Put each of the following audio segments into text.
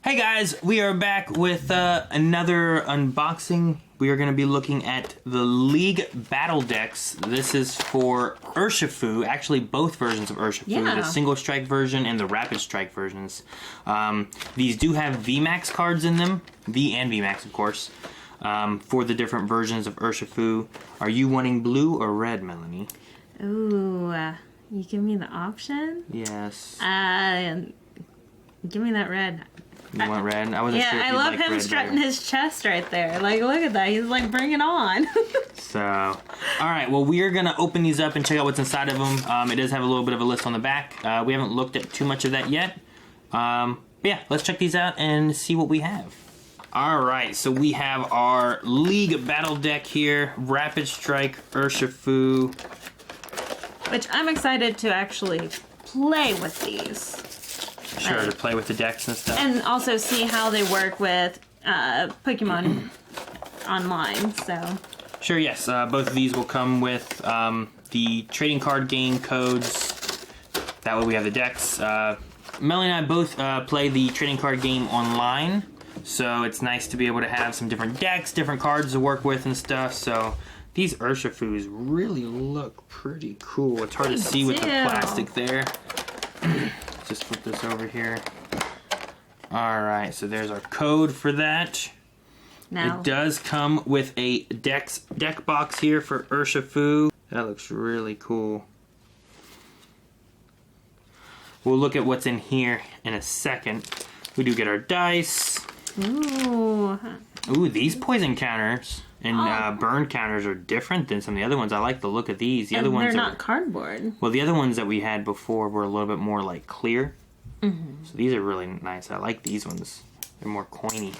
Hey guys, we are back with another unboxing. We are going to be looking at the League Battle Decks. This is for Urshifu, actually both versions of Urshifu, the single strike version and the rapid strike versions. These do have Vmax cards in them, V and Vmax of course, for the different versions of Urshifu. Are you wanting blue or red, Melanie? Ooh, you give me the option? Yes. Give me that red. You want red? I wasn't sure if I you'd love like him red strutting better. his chest right there. Like, look at that. He's like, bring it on. So, alright, well, we are going to open these up and check out what's inside of them. It does have a little bit of a list on the back. We haven't looked at too much of that yet. But yeah, let's check these out and see what we have. Alright, so we have our League Battle Deck here. Rapid Strike Urshifu. Which I'm excited to actually play with these. Sure, to play with the decks and stuff. And also see how they work with Pokemon online, so. Sure, yes. Both of these will come with the trading card game codes. That way we have the decks. Melanie and I both play the trading card game online, so it's nice to be able to have some different decks, different cards to work with and stuff. So these Urshifus really look pretty cool. It's hard to see with the plastic there. Just flip this over here. Alright, so there's our code for that. Now. It does come with a deck box here for Urshifu. That looks really cool. We'll look at what's in here in a second. We do get our dice. Ooh. Ooh, these poison counters and burn counters are different than some of the other ones. I like the look of these. The other ones they're not cardboard. Well, the other ones that we had before were a little bit more like clear. So these are really nice. I like these ones. They're more coiny.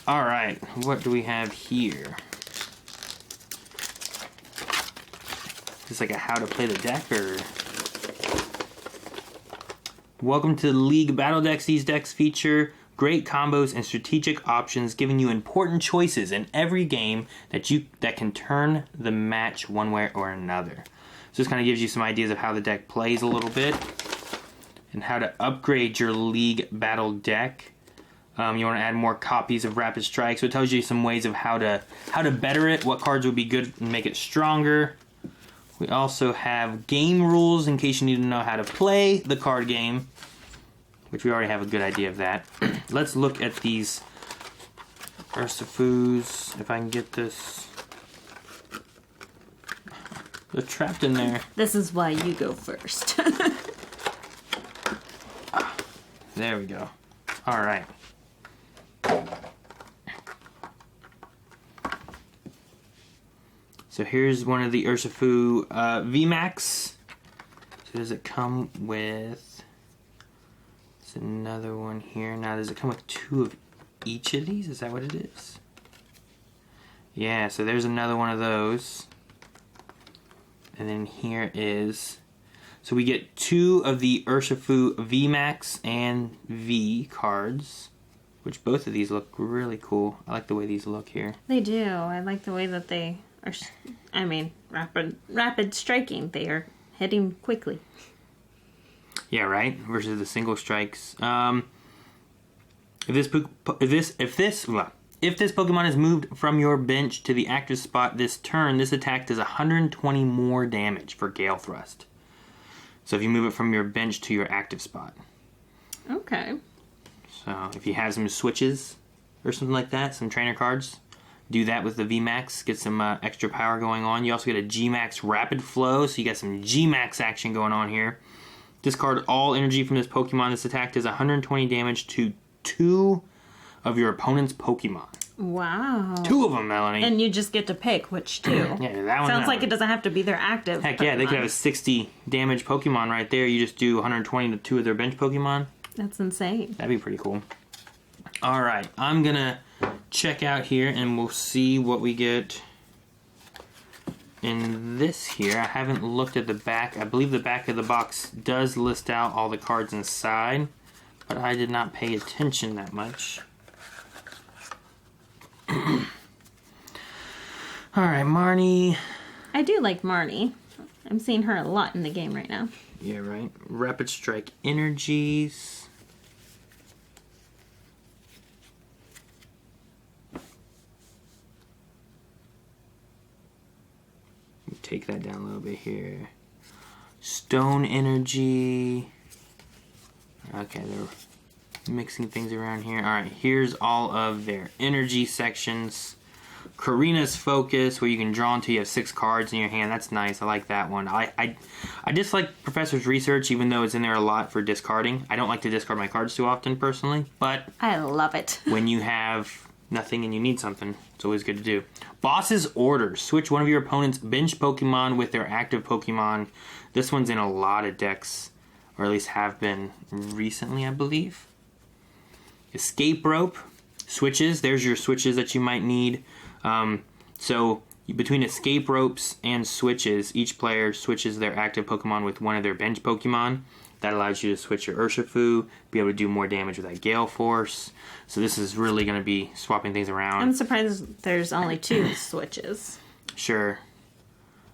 All right, what do we have here? Is this like a how to play the deck or? Welcome to League Battle Decks. These decks feature great combos and strategic options, giving you important choices in every game that can turn the match one way or another. So this kind of gives you some ideas of how the deck plays a little bit and how to upgrade your League Battle deck. You want to add more copies of Rapid Strike, so it tells you some ways of how to better it, what cards would be good and make it stronger. We also have game rules in case you need to know how to play the card game, which we already have a good idea of that. Let's look at these Ursifus, if I can get this. They're trapped in there. This is why you go first. There we go. All right. So here's one of the Urshifu Vmax. So does it come with... There's another one here. Now does it come with two of each of these? Is that what it is? Yeah, so there's another one of those. And then here is... So we get two of the Urshifu Vmax and V cards, which both of these look really cool. I like the way these look here. They do. I like the way that they are, rapid striking. They are hitting quickly. Yeah, right? Versus the single strikes. If this Pokemon is moved from your bench to the active spot this turn, this attack does 120 more damage for Gale Thrust. So if you move it from your bench to your active spot. Okay. So if you have some switches or something like that, some trainer cards, do that with the Vmax, get some extra power going on. You also get a Gmax Rapid Flow, so you got some Gmax action going on here. Discard all energy from this Pokemon. This attack does 120 damage to 2 of your opponent's Pokemon. Wow. 2 of them, Melanie. And you just get to pick which 2. Yeah, that one. Sounds like it doesn't have to be their active Heck Pokemon. yeah, they could have a 60 damage Pokemon right there. You just do 120 to 2 of their bench Pokemon. That's insane. That'd be pretty cool. Alright, I'm gonna check out here and we'll see what we get in this here. I haven't looked at the back. I believe the back of the box does list out all the cards inside, but I did not pay attention that much. Alright, Marnie. I do like Marnie. I'm seeing her a lot in the game right now. Yeah, right. Rapid Strike Energies. take that down a little bit here. Stone energy. Okay, they're mixing things around here. Alright, here's all of their energy sections. Karina's Focus, where you can draw until you have 6 cards in your hand. That's nice. I like that one. I dislike Professor's Research, even though it's in there a lot for discarding. I don't like to discard my cards too often, personally. But I love it. when you have nothing and you need something, it's always good to do. Boss's Orders. Switch one of your opponent's bench Pokemon with their active Pokemon. This one's in a lot of decks, or at least have been recently, I believe. Escape Rope. Switches. There's your switches that you might need. So between escape ropes and switches, each player switches their active Pokemon with one of their bench Pokemon. That allows you to switch your Urshifu, be able to do more damage with that Gale Force. So this is really going to be swapping things around. I'm surprised there's only 2 switches. Sure.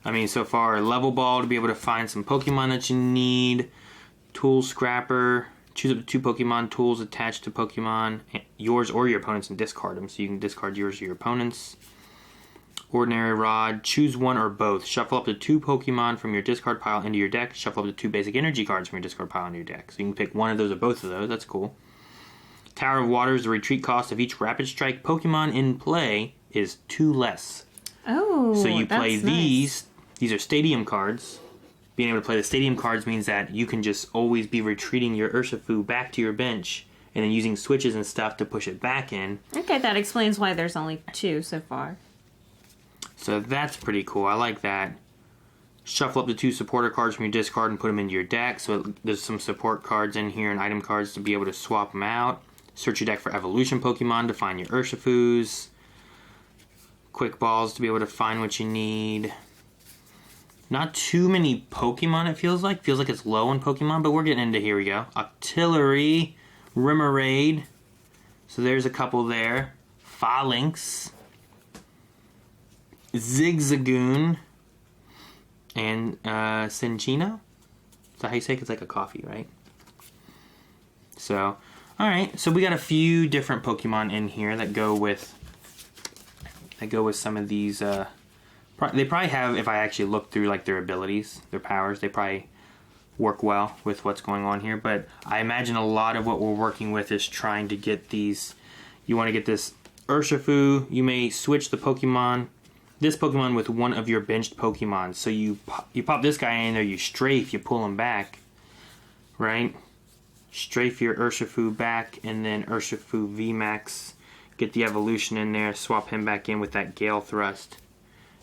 I mean, so far, Level Ball to be able to find some Pokemon that you need. Tool Scrapper. Choose up to 2 Pokemon tools attached to Pokemon, yours or your opponent's, and discard them. So you can discard yours or your opponent's. Ordinary Rod. Choose one or both. Shuffle up to 2 Pokemon from your discard pile into your deck. Shuffle up to 2 basic energy cards from your discard pile into your deck. So you can pick one of those or both of those. That's cool. Tower of Waters. The retreat cost of each Rapid Strike Pokemon in play is 2 less. Oh, so you play that's these. Nice. These are stadium cards. Being able to play the stadium cards means that you can just always be retreating your Urshifu back to your bench and then using switches and stuff to push it back in. Okay, that explains why there's only 2 so far. So that's pretty cool. I like that. Shuffle up to 2 supporter cards from your discard and put them into your deck. So there's some support cards in here and item cards to be able to swap them out. Search your deck for evolution Pokemon to find your Urshifus. Quick balls to be able to find what you need. Not too many Pokemon, it feels like. Feels like it's low on Pokemon, but we're getting into, here we go. Octillery, Remoraid. So there's a couple there. Phalanx. Zigzagoon. And Cinccino? Is that how you say it? It's like a coffee, right? So, alright. So we got a few different Pokemon in here that go with some of these... They probably have, if I actually look through like their abilities, their powers, they probably work well with what's going on here. But I imagine a lot of what we're working with is trying to get these. You want to get this Urshifu. You may switch this Pokemon with one of your benched Pokemon. So you pop this guy in there, you strafe, you pull him back, right? Strafe your Urshifu back, and then Urshifu Vmax. Get the evolution in there, swap him back in with that Gale Thrust.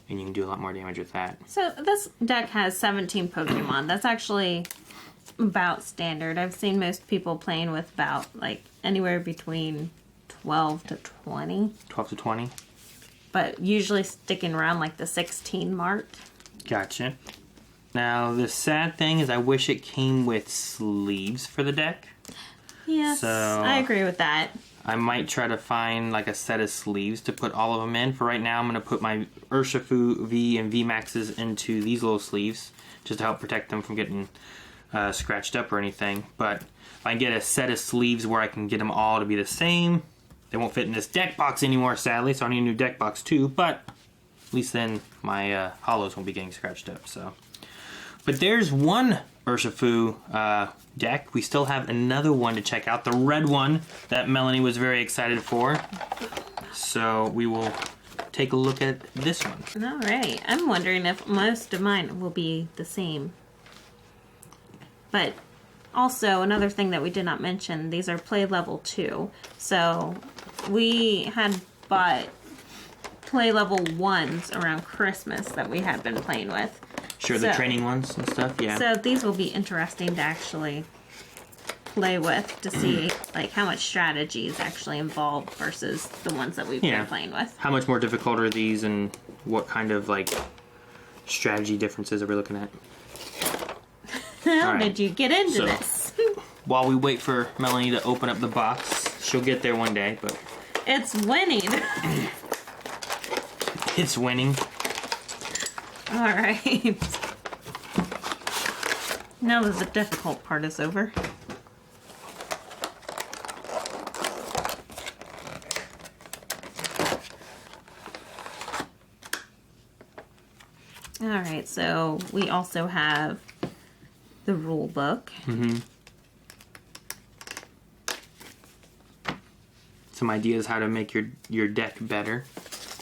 And you can do a lot more damage with that. So this deck has 17 Pokemon. That's actually about standard. I've seen most people playing with about like anywhere between 12 to 20. 12 to 20? But usually sticking around like the 16 mark. Gotcha. Now the sad thing is I wish it came with sleeves for the deck. Yes, So I agree with that. I might try to find like a set of sleeves to put all of them in. For right now, I'm going to put my Urshifu V and Vmaxes into these little sleeves just to help protect them from getting scratched up or anything. But if I can get a set of sleeves where I can get them all to be the same, they won't fit in this deck box anymore, sadly, so I need a new deck box too. But at least then my hollows won't be getting scratched up. So, but there's one Urshifu deck. We still have another one to check out, the red one that Melanie was very excited for. So we will take a look at this one. Alright, I'm wondering if most of mine will be the same. But also, another thing that we did not mention, these are play level 2. So we had bought play level 1s around Christmas that we had been playing with. Sure, the training ones and stuff, yeah. So these will be interesting to actually play with to see like how much strategy is actually involved versus the ones that we've been playing with. How much more difficult are these, and what kind of like strategy differences are we looking at? How did you get into this? While we wait for Melanie to open up the box, she'll get there one day, but... It's winning. It's winning. Alright. Now that the difficult part is over. Alright, so we also have the rule book. Mm-hmm. Some ideas how to make your deck better.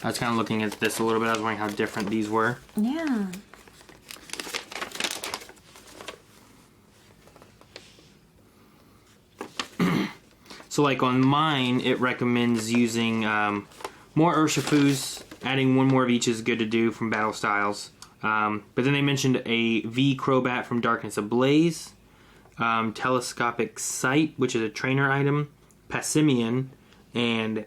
I was kind of looking at this a little bit. I was wondering how different these were. Yeah. So like on mine, it recommends using more Urshifus. Adding one more of each is good to do from Battle Styles. But then they mentioned a V Crobat from Darkness Ablaze. Telescopic Sight, which is a trainer item. Passimian. And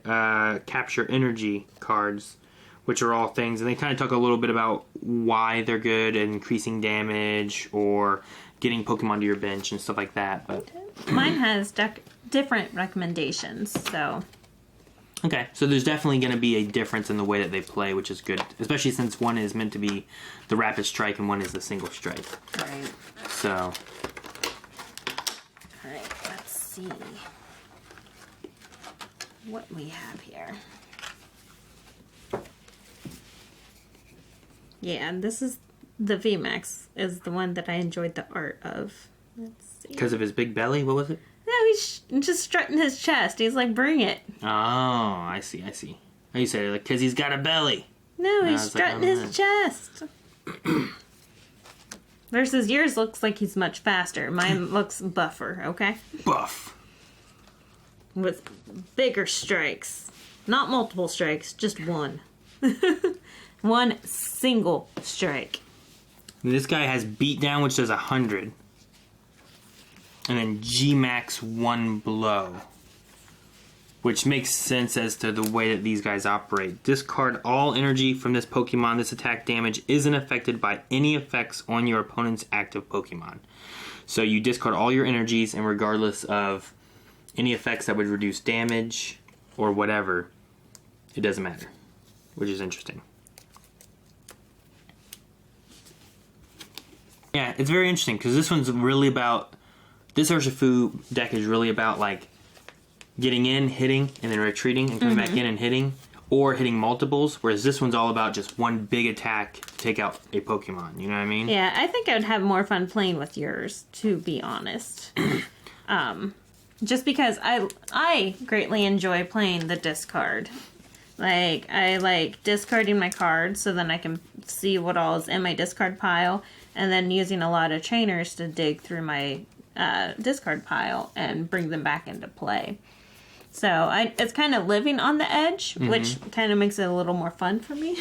Capture Energy cards, which are all things. And they kind of talk a little bit about why they're good at increasing damage or getting Pokemon to your bench and stuff like that. But mine has different recommendations, so... Okay, so there's definitely going to be a difference in the way that they play, which is good. Especially since one is meant to be the Rapid Strike and one is the Single Strike. Right. So... Alright, let's see what we have here. Yeah, and this is the Vmax is the one that I enjoyed the art of. Let's see. Because of his big belly? What was it? No, he's just strutting his chest. He's like, bring it. Oh, I see. Oh, you said it like, because he's got a belly. No, he's strutting his chest. Versus yours looks like he's much faster. Mine looks buffer, okay? Buff. With bigger strikes. Not multiple strikes, just one. One single strike. And this guy has Beatdown, which does 100. And then Gmax 1 blow. Which makes sense as to the way that these guys operate. Discard all energy from this Pokemon. This attack damage isn't affected by any effects on your opponent's active Pokemon. So you discard all your energies, and regardless of any effects that would reduce damage or whatever, it doesn't matter. Which is interesting. Yeah, it's very interesting because this one's really about... This Urshifu deck is really about like getting in, hitting, and then retreating and coming back in and hitting, or hitting multiples, whereas this one's all about just one big attack to take out a Pokemon, you know what I mean? Yeah, I think I would have more fun playing with yours, to be honest. Just because I greatly enjoy playing the discard. Like, I like discarding my cards so then I can see what all is in my discard pile, and then using a lot of trainers to dig through my discard pile and bring them back into play. So it's kind of living on the edge, which kind of makes it a little more fun for me.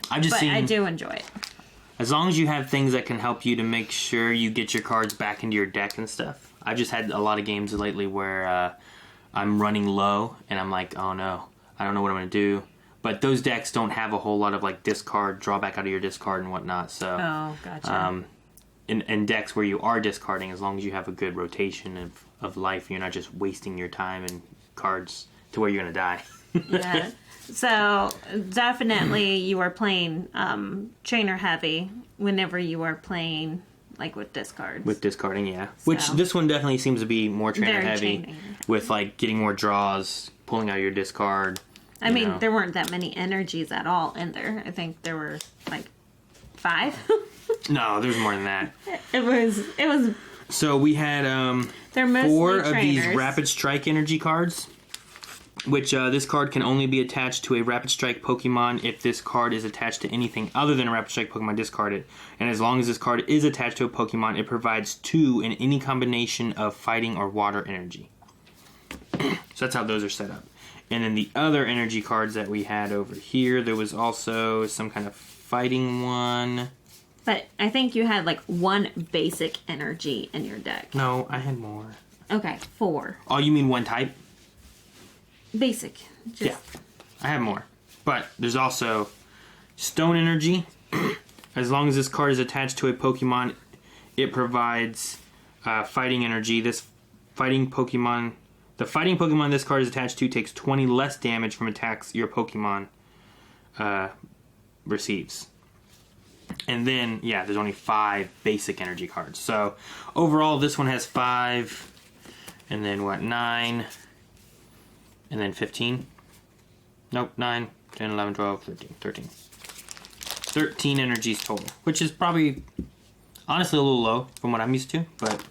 But I do enjoy it. As long as you have things that can help you to make sure you get your cards back into your deck and stuff. I've just had a lot of games lately where I'm running low and I'm like, oh no, I don't know what I'm going to do. But those decks don't have a whole lot of like discard, draw back out of your discard and whatnot. So, oh, gotcha. In decks where you are discarding, as long as you have a good rotation of life, you're not just wasting your time and cards to where you're going to die. Yeah. So, definitely you are playing trainer heavy whenever you are playing like with discards. With discarding, yeah. So, which this one definitely seems to be more trainer heavy with like getting more draws, pulling out your discard. I mean, there weren't that many energies at all in there. I think there were like 5. No, there's more than that. It was. So we had 4 of these Rapid Strike energy cards, which this card can only be attached to a Rapid Strike Pokemon if this card is attached to anything other than a Rapid Strike Pokemon discarded. And as long as this card is attached to a Pokemon, it provides 2 in any combination of fighting or water energy. So that's how those are set up. And then the other energy cards that we had over here, there was also some kind of fighting one. But I think you had like 1 basic energy in your deck. No, I had more. Okay, 4. Oh, you mean one type? Basic. Yeah, I have more. But there's also stone energy. As long as this card is attached to a Pokemon, it provides fighting energy. The fighting Pokemon this card is attached to takes 20 less damage from attacks your Pokemon receives. And then, yeah, there's only 5 basic energy cards. So, overall, this one has 5, and then, 9, and then 15. Nope, 9, 10, 11, 12, 13. 13 energies total, which is probably honestly a little low from what I'm used to, but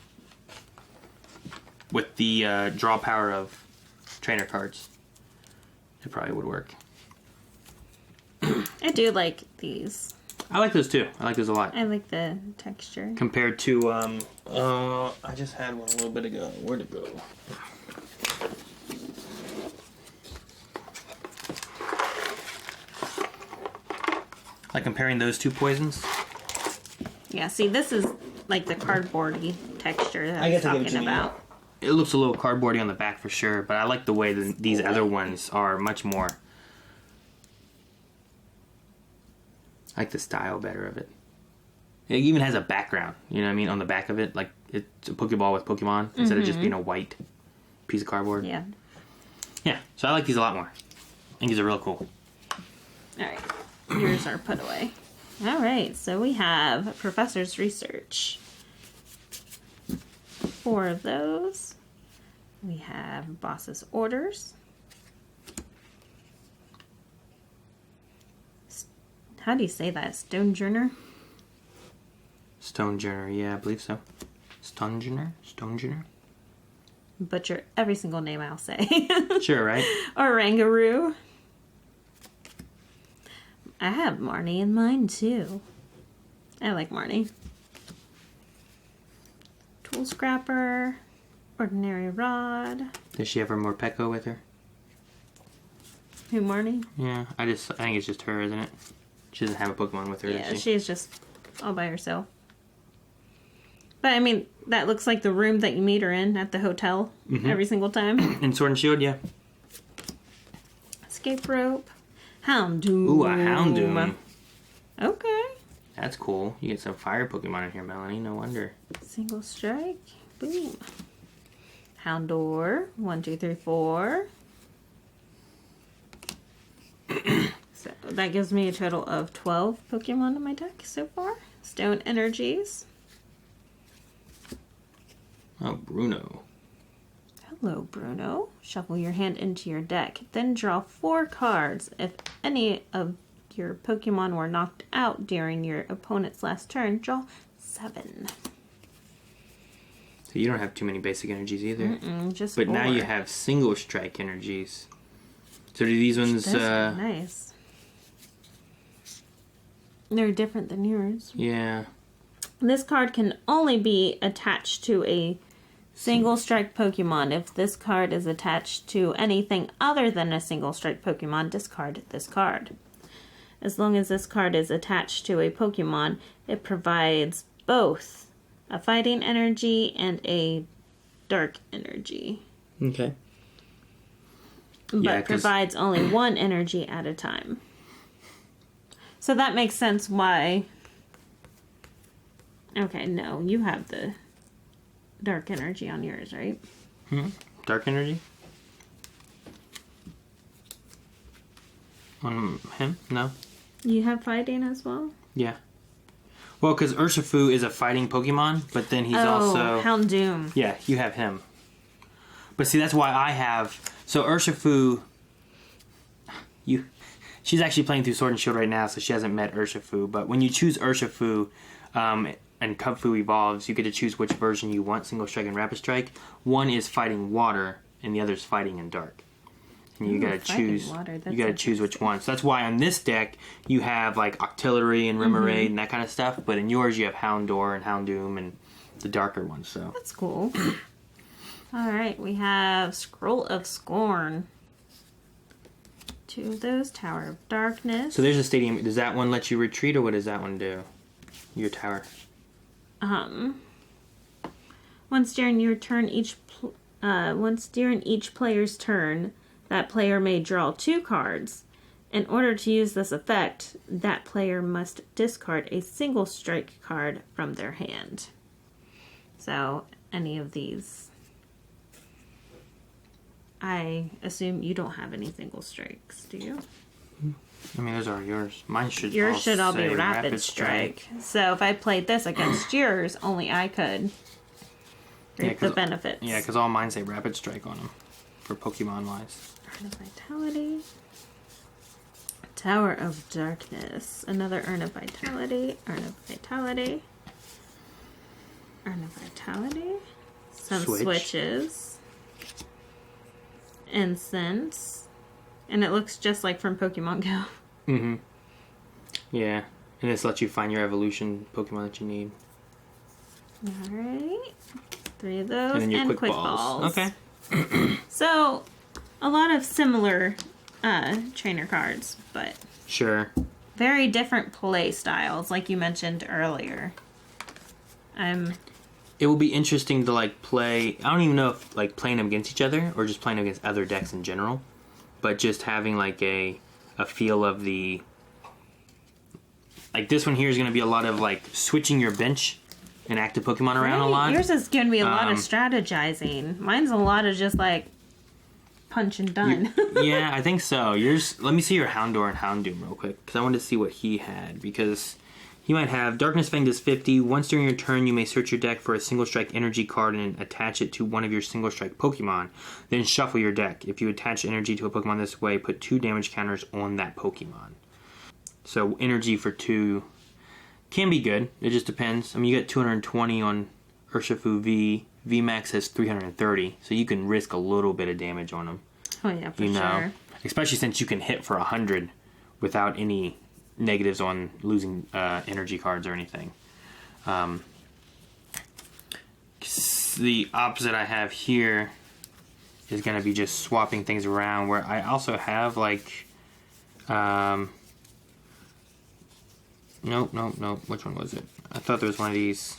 with the draw power of trainer cards, it probably would work. I do like these. I like those too. I like those a lot. I like the texture. Compared to, I just had one a little bit ago. Where'd it go? Like comparing those two poisons. Yeah, see, this is like the cardboardy texture that I was talking about. It looks a little cardboardy on the back for sure, but I like the way that these other ones are much more. I like the style better of it. It even has a background, you know what I mean, on the back of it. Like, it's a Pokeball with Pokemon instead of just being a white piece of cardboard. Yeah. Yeah, so I like these a lot more. I think these are real cool. Alright, yours are put away. Alright, so we have Professor's Research. 4 of those. We have Boss's Orders. How do you say that? Stonejourner? Stonejourner, yeah, I believe so. Stonejourner? Stonejourner? Butcher every single name I'll say. Sure, right? Orangaroo. I have Marnie in mine too. I like Marnie. Tool Scrapper. Ordinary Rod. Does she have her Morpeko with her? Who, Marnie? Yeah, I think it's just her, isn't it? She doesn't have a Pokemon with her, Yeah, does she? she's just all by herself. But, I mean, that looks like the room that you meet her in at the hotel every single time. In Sword and Shield, yeah. Escape Rope. Houndoom. Ooh, a Houndoom. Okay. That's cool. You get some fire Pokemon in here, Melanie. No wonder. Single strike. Boom. Houndour. 1, 2, 3, 4. So that gives me a total of 12 Pokemon in my deck so far. Stone Energies. Oh, Bruno. Hello, Bruno. Shuffle your hand into your deck. Then draw 4 cards. If any of your Pokemon were knocked out during your opponent's last turn, draw 7. So you don't have too many basic energies either. Just but 4. now you have single strike energies. So do these ones... That's nice. They're different than yours. Yeah. This card can only be attached to a single strike Pokemon. If this card is attached to anything other than a single strike Pokemon, discard this card. As long as this card is attached to a Pokemon, it provides both a fighting energy and a dark energy. Okay. But provides only one energy at a time. So that makes sense why... Okay, no, you have the dark energy on yours, right? Dark energy? On him? No. You have fighting as well? Yeah. Well, because Urshifu is a fighting Pokemon, but then he's also... Houndoom. Yeah, you have him. But see, that's why I have... So Urshifu... She's actually playing through Sword and Shield right now, so she hasn't met Urshifu. But when you choose Urshifu and Kubfu evolves, you get to choose which version you want, Single Strike and Rapid Strike. One is fighting water, and the other is fighting in dark. And you gotta choose. You gotta choose which one. So that's why on this deck you have like Octillery and Remoraid and that kind of stuff. But in yours you have Houndour and Houndoom and the darker ones. So that's cool. All right, we have Scroll of Scorn. 2 of those. Tower of Darkness. So there's a stadium. Does that one let you retreat, or what does that one do? Your tower. Once during your turn, once during each player's turn, that player may draw 2 cards. In order to use this effect, that player must discard a single strike card from their hand. So, any of these. I assume you don't have any single strikes, do you? I mean, those are yours. Mine should. Yours should all be Rapid Strike. So if I played this against yours, only I could reap the benefits. Yeah, because all mine say Rapid Strike on them for Pokemon wise. Art of Vitality. Tower of Darkness. Another Urn of Vitality. Urn of Vitality. Urn of Vitality. Some switches. Incense. And it looks just like from Pokemon Go. Mm-hmm. Yeah. And this lets you find your evolution Pokemon that you need. Alright. 3 of those. And then your quick balls. Okay. So, a lot of similar trainer cards, but sure, very different play styles, like you mentioned earlier. It will be interesting to like play. I don't even know if like playing them against each other or just playing them against other decks in general, but just having like a feel of the like this one here is going to be a lot of like switching your bench and active Pokemon around a lot. Yours is going to be a lot of strategizing. Mine's a lot of just like punch and done. Yeah, I think so. Yours. Let me see your Houndour and Houndoom real quick because I wanted to see what he had because he might have Darkness Fang does 50. Once during your turn, you may search your deck for a single strike energy card and attach it to one of your single strike Pokemon. Then shuffle your deck. If you attach energy to a Pokemon this way, put 2 damage counters on that Pokemon. So energy for 2 can be good. It just depends. I mean, you get 220 on Urshafu V. Vmax has 330, so you can risk a little bit of damage on them. Oh yeah, for sure. Especially since you can hit for 100 without any negatives on losing energy cards or anything. The opposite I have here is going to be just swapping things around, where I also have like nope. Which one was it? I thought there was one of these.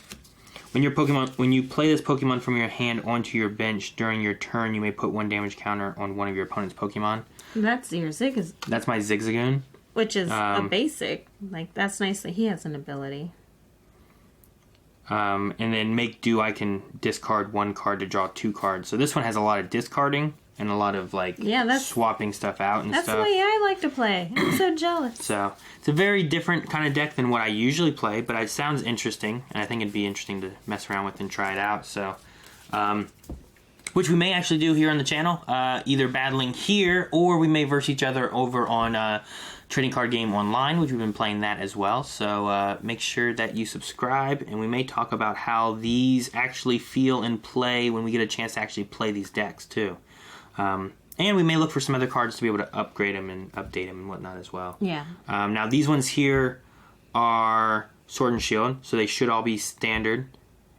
When you play this Pokemon from your hand onto your bench during your turn, you may put 1 damage counter on one of your opponent's Pokemon. That's your Zigzagoon. That's my Zigzagoon. Which is a basic. Like, that's nice that he has an ability. And then Make Do, I can discard 1 card to draw 2 cards. So this one has a lot of discarding and a lot of like swapping stuff out and stuff. That's the way I like to play. I'm so jealous. So it's a very different kind of deck than what I usually play, but it sounds interesting, and I think it'd be interesting to mess around with and try it out. So, which we may actually do here on the channel, either battling here or we may verse each other over on Trading Card Game Online, which we've been playing that as well. So make sure that you subscribe, and we may talk about how these actually feel in play when we get a chance to actually play these decks too. And we may look for some other cards to be able to upgrade them and update them and whatnot as well. Yeah. Now, these ones here are Sword and Shield, so they should all be standard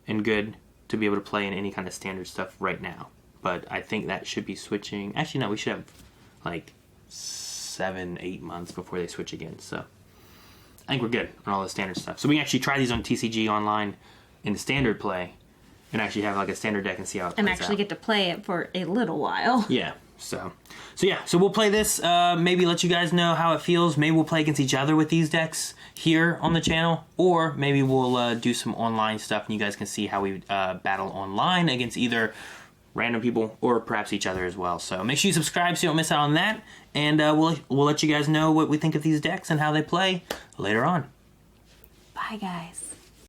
and good to be able to play in any kind of standard stuff right now. But I think that should be switching. Actually, no, we should have like 7-8 months before they switch again. So I think we're good on all the standard stuff. So we can actually try these on TCG Online in the standard play and actually have like a standard deck and see how it plays out. And actually get to play it for a little while. Yeah. So we'll play this, maybe let you guys know how it feels. Maybe we'll play against each other with these decks here on the channel, or maybe we'll do some online stuff and you guys can see how we battle online against either random people or perhaps each other as well. So make sure you subscribe so you don't miss out on that, and we'll let you guys know what we think of these decks and how they play later on. Bye, guys.